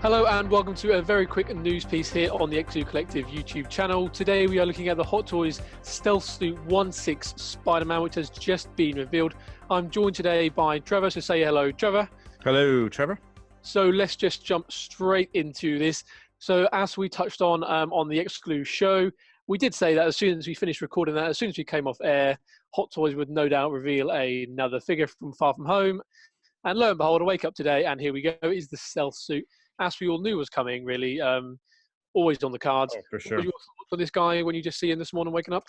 Hello and welcome to a very quick news piece here on the Exclu Collective YouTube channel. Today we are looking at the Hot Toys Stealth Suit 1/6 Spider-Man, which has just been revealed. I'm joined today by Trevor, so say hello, Trevor. Hello, Trevor. So let's just jump straight into this. So as we touched on the Exclu show, we did say that as soon as we finished recording that, as soon as we came off air, Hot Toys would no doubt reveal another figure from Far From Home. And lo and behold, I wake up today and here we go, is the Stealth Suit. As we all knew was coming, really, always on the cards. Oh, for sure. What were your thoughts on this guy when you just see him this morning waking up?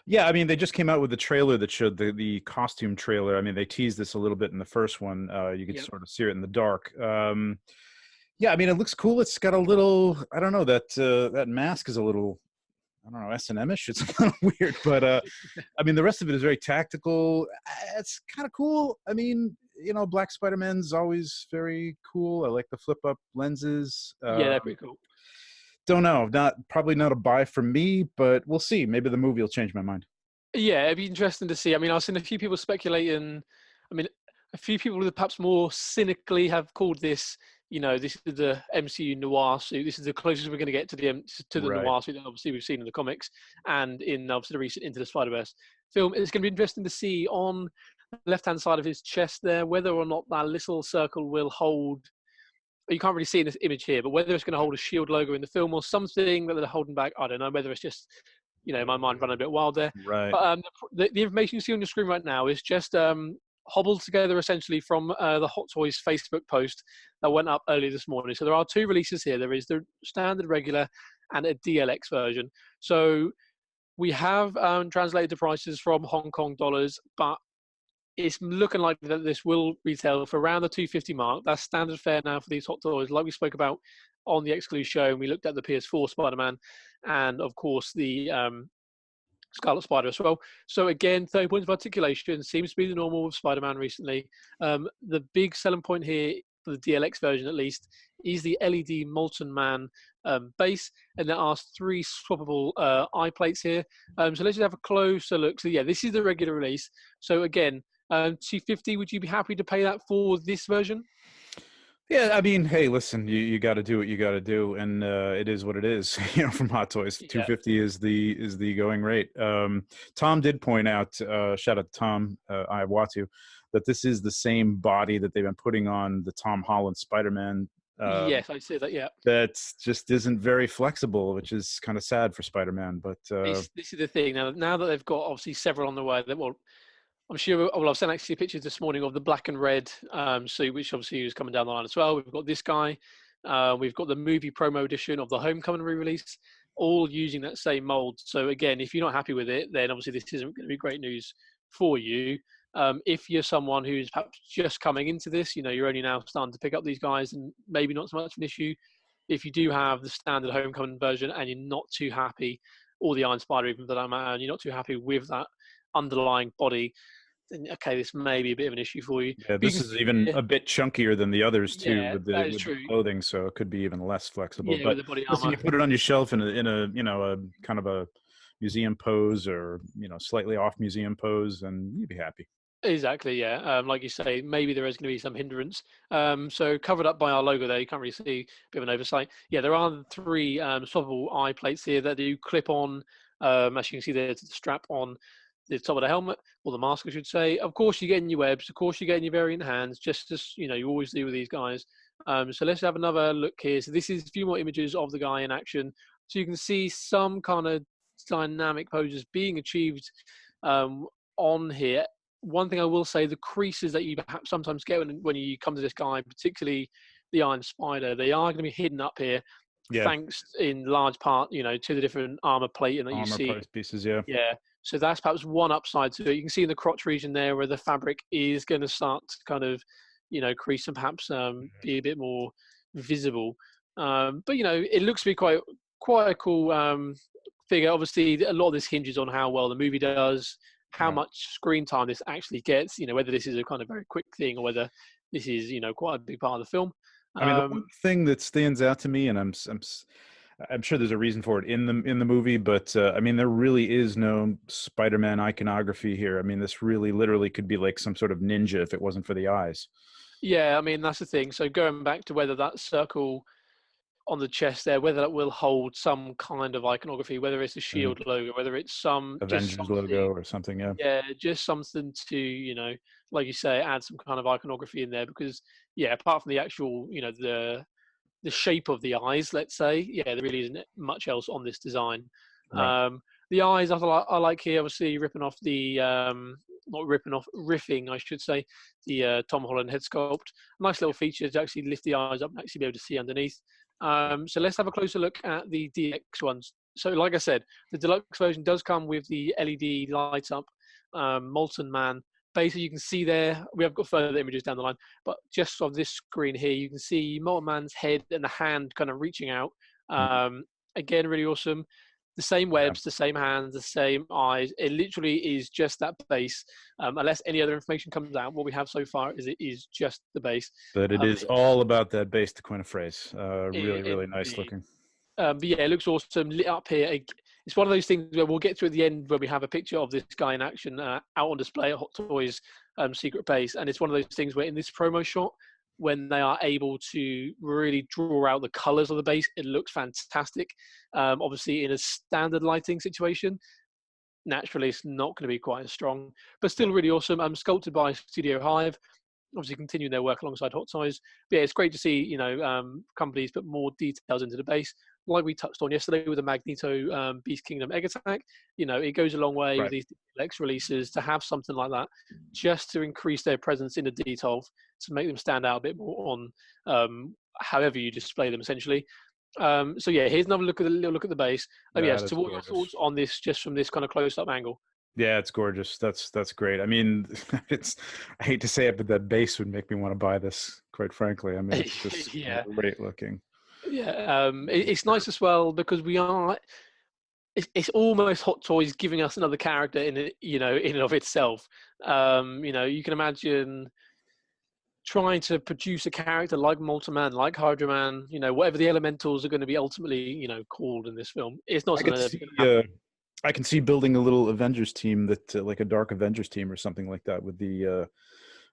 Yeah, I mean, they just came out with the trailer that showed the costume trailer. I mean, they teased this a little bit in the first one. You could sort of see it in the dark. Yeah, I mean, it looks cool. It's got a little, I don't know, that mask is a little, I don't know, S&M-ish. It's a little weird, but I mean, the rest of it is very tactical. It's kind of cool. I mean, you know, Black Spider-Man's always very cool. I like the flip-up lenses. Yeah, they're pretty cool. Don't know. Probably not a buy for me, but we'll see. Maybe the movie will change my mind. Yeah, it'd be interesting to see. I mean, I've seen a few people speculating. I mean, a few people who perhaps more cynically have called this, you know, this is the MCU noir suit. This is the closest we're going to get to the Right. noir suit that obviously we've seen in the comics and in obviously the recent Into the Spider-Verse film. It's going to be interesting to see on the left-hand side of his chest there whether or not that little circle will hold. You can't really see in this image here, but whether it's going to hold a Shield logo in the film or something that they're holding back, I don't know. Whether it's just, you know, my mind running a bit wild there. Right. But the information you see on your screen right now is just hobbled together essentially from the Hot Toys Facebook post that went up earlier this morning. So there are two releases here. There is the standard regular and a DLX version. So we have translated the prices from Hong Kong dollars, but it's looking like that this will retail for around the 250 mark. That's standard fare now for these Hot Toys, like we spoke about on the Exclu show. And we looked at the PS4 Spider-Man and, of course, the Scarlet Spider as well. So again, 30 points of articulation seems to be the normal with Spider-Man recently. The big selling point here, for the DLX version at least, is the LED Molten Man base, and there are three swappable eye plates here. So let's just have a closer look. So yeah, this is the regular release. So again, 250. Would you be happy to pay that for this version? Yeah, I mean, hey, listen, you got to do what you got to do, and it is what it is. You know, from Hot Toys, 250 is the going rate. Tom did point out, shout out to Tom Iwatu, that this is the same body that they've been putting on the Tom Holland Spider-Man. Yes, I see that. Yeah, that just isn't very flexible, which is kind of sad for Spider-Man. But this is the thing. Now that they've got obviously several on the way, that will. I'm sure. Well, I've sent actually pictures this morning of the black and red suit, which obviously is coming down the line as well. We've got this guy. We've got the movie promo edition of the Homecoming re-release, all using that same mold. So again, if you're not happy with it, then obviously this isn't going to be great news for you. If you're someone who's perhaps just coming into this, you know, you're only now starting to pick up these guys and maybe not so much of an issue. If you do have the standard Homecoming version and you're not too happy, or the Iron Spider even for that matter, and you're not too happy with that underlying body, then okay, this may be a bit of an issue for you. yeah, this is even a bit chunkier than the others too, Yeah, with that is the true. clothing, so it could be even less flexible. Yeah, But with the body listen, armor. you put it on your shelf in a you know, a kind of a museum pose, or you know, slightly off museum pose, and you'd be happy. Exactly, yeah. Like you say, maybe there is going to be some hindrance. So covered up by our logo there, you can't really see, a bit of an oversight. Yeah, there are three swappable eye plates here that do clip on, as you can see there, to the strap on the top of the helmet, or the mask, I should say. Of course, you get in your webs. Of course, you get in your variant hands, just as, you know, you always do with these guys. So let's have another look here. So this is a few more images of the guy in action. So you can see some kind of dynamic poses being achieved on here. One thing I will say, the creases that you perhaps sometimes get when you come to this guy, particularly the Iron Spider, they are going to be hidden up here, Yeah, thanks in large part, you know, to the different armor plating that you armor see. price pieces. Yeah, Yeah. So that's perhaps one upside to it. You can see in the crotch region there where the fabric is going to start to kind of, you know, crease and perhaps be a bit more visible. But, you know, it looks to be quite a cool figure. Obviously, a lot of this hinges on how well the movie does, how Right. much screen time this actually gets, you know, whether this is a kind of very quick thing or whether this is, you know, quite a big part of the film. I mean, the one Um, thing that stands out to me, and I'm sure there's a reason for it in the movie, but I mean, there really is no Spider-Man iconography here. I mean, this really literally could be like some sort of ninja if it wasn't for the eyes. yeah, I mean, that's the thing. So going back to whether that circle on the chest there, whether that will hold some kind of iconography, whether it's a Mhm. shield logo, whether it's some just Avengers something, logo or something. Yeah. yeah, just something to, like you say, add some kind of iconography in there because, yeah, apart from the actual, the shape of the eyes, let's say, yeah, there really isn't much else on this design. Right. The eyes I like here, obviously ripping off the not ripping off, riffing, I should say, the Tom Holland head sculpt. Nice little feature to actually lift the eyes up and actually be able to see underneath. So let's have a closer look at the DX ones. So, like I said, the deluxe version does come with the LED light up Molten Man. Basically, you can see there, we have got further images down the line, but just on this screen here, you can see Molten Man's head and the hand kind of reaching out. Mhm. Again, really awesome. The same Yeah. webs, the same hands, the same eyes. It literally is just that base. Unless any other information comes out, what we have so far is it is just the base. But it is all about that base to coin a phrase. Really, really nice Indeed. looking. But yeah, it looks awesome, lit up here. It's one of those things where we'll get to at the end where we have a picture of this guy in action out on display at Hot Toys Secret Base, and it's one of those things where in this promo shot, when they are able to really draw out the colors of the base, it looks fantastic. Obviously, in a standard lighting situation, naturally it's not going to be quite as strong, but Yeah. still really awesome. Sculpted by Studio Hive, obviously continuing their work alongside Hot Toys. But yeah, it's great to see companies put more details into the base, like we touched on yesterday with the Magneto Beast Kingdom Egg Attack. It goes a long way with Right. these Lex releases to have something like that, just to increase their presence in the detail, to make them stand out a bit more on however you display them, essentially. So yeah, here's another little look at the base. Yes, That so is what are your gorgeous. thoughts on this, just from this kind of close-up angle? Yeah, it's gorgeous. That's great. I mean, it's I hate to say it, but that base would make me want to buy this, quite frankly. I mean, it's just Yeah, great looking. yeah. It's nice as well because we are. It's almost Hot Toys giving us another character in it, in and of itself. You can imagine trying to produce a character like Multiman, like Hydra Man, whatever the elementals are going to be ultimately, called in this film. It's not I something could that's see going to happen. I can see building a little Avengers team that like a Dark Avengers team or something like that with the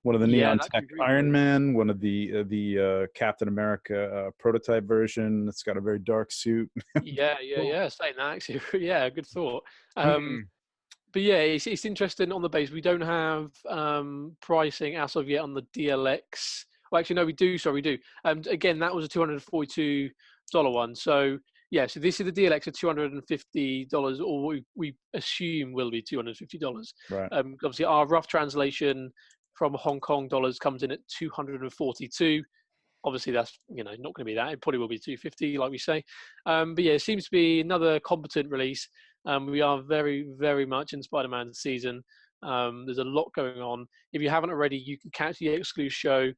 one of the Yeah, neon that could tech be really Iron cool. Man, one of the Captain America prototype version that's got a very dark suit. Yeah, yeah, Cool. yeah. Saying that, actually, yeah, good thought. Hmm. But yeah, it's interesting on the base. We don't have pricing as of yet on the DLX. Well, actually, no, we do. Sorry, we do. Again, that was a $242 one. So yeah, so this is the DLX at $250, or we assume will be $250. Right. Obviously, our rough translation from Hong Kong dollars comes in at 242. Obviously, that's not going to be that. It probably will be 250, like we say. But yeah, it seems to be another competent release. We are very, very much in Spider-Man season. There's a lot going on. If you haven't already, you can catch the Exclu show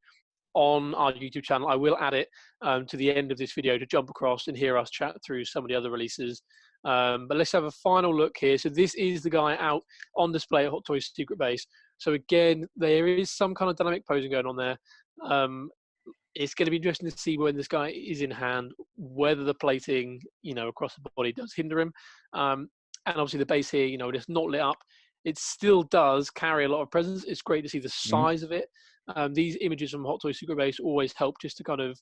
on our YouTube channel. I will add it to the end of this video to jump across and hear us chat through some of the other releases. But let's have a final look here. So this is the guy out on display at Hot Toys Secret Base. So again, there is some kind of dynamic posing going on there. It's going to be interesting to see when this guy is in hand, whether the plating, across the body does hinder him. And obviously the base here, it's not lit up. It still does carry a lot of presence. It's great to see the Mhm. size of it. These images from Hot Toys Secret Base always help just to kind of,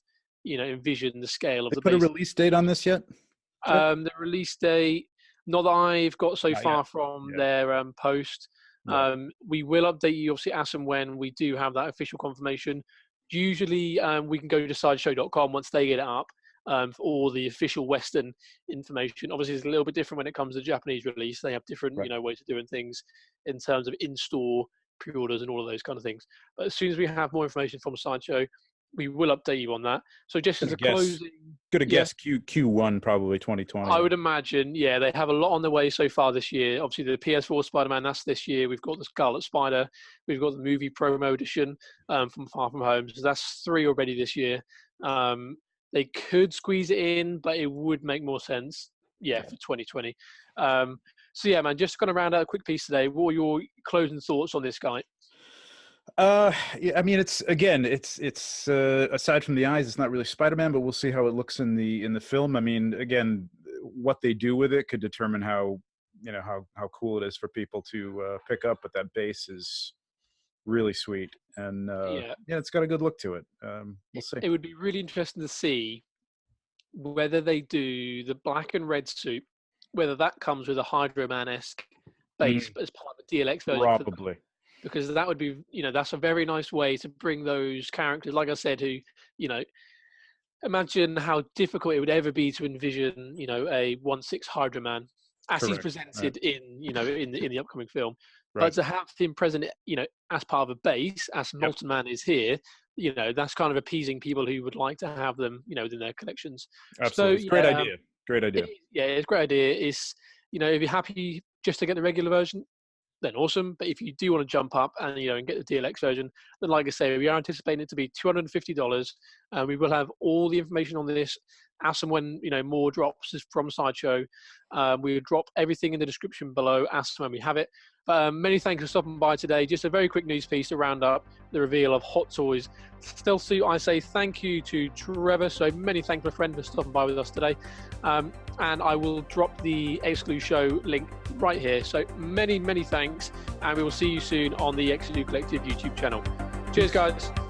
envision the scale of They the put a base. release date on this yet, Jeff? The release date, not that I've got so Not yet. far from Yeah. their post. Right. We will update you, obviously, as and when we do have that official confirmation. Usually, we can go to sideshow.com once they get it up for all the official Western information. Obviously, it's a little bit different when it comes to Japanese release. They have different, Right. ways of doing things in terms of in-store pre-orders and all of those kind of things. But as soon as we have more information from Sideshow, we will update you on that. So just as Gonna a guess. closing, Gonna yeah. guess Q1 probably 2020. I would imagine, yeah, they have a lot on the way so far this year. Obviously, the PS4 Spider-Man, that's this year. We've got the Scarlet Spider. We've got the movie promo edition from Far From Home. So that's 3 already this year. They could squeeze it in, but it would make more sense, yeah, Yeah. for 2020. So yeah, man, just going to round out a quick piece today. What are your closing thoughts on this guy? Yeah, I mean, it's aside from the eyes, it's not really Spider-Man, but we'll see how it looks in the film. I mean, again, what they do with it could determine how how cool it is for people to pick up. But that base is really sweet, and Yeah, yeah, it's got a good look to it. We'll see. it would be really interesting to see whether they do the black and red suit, whether that comes with a Hydro Man-esque base as part of the DLX version. Probably. Because that would be, that's a very nice way to bring those characters, like I said, who, imagine how difficult it would ever be to envision, a 1/6 Hydro Man as he's presented in the upcoming film. Right. But to have him present, as part of a base, as Molten Man is here, that's kind of appeasing people who would like to have them, within their collections. Absolutely. So, great idea. Great idea. It's a great idea. It's, if you're happy just to get the regular version, then awesome. But if you do want to jump up and and get the DLX version, then like I say, we are anticipating it to be $250. We will have all the information on this as and when more drops from Sideshow. We will drop everything in the description below as and when we have it. Many thanks for stopping by today. Just a very quick news piece to round up the reveal of Hot Toys Stealth Suit. I say thank you to Trevor. So many thanks, my friend, for stopping by with us today. And I will drop the Exclu show link right here. So many thanks, and we will see you soon on the Exclu Collective YouTube channel. Cheers, guys.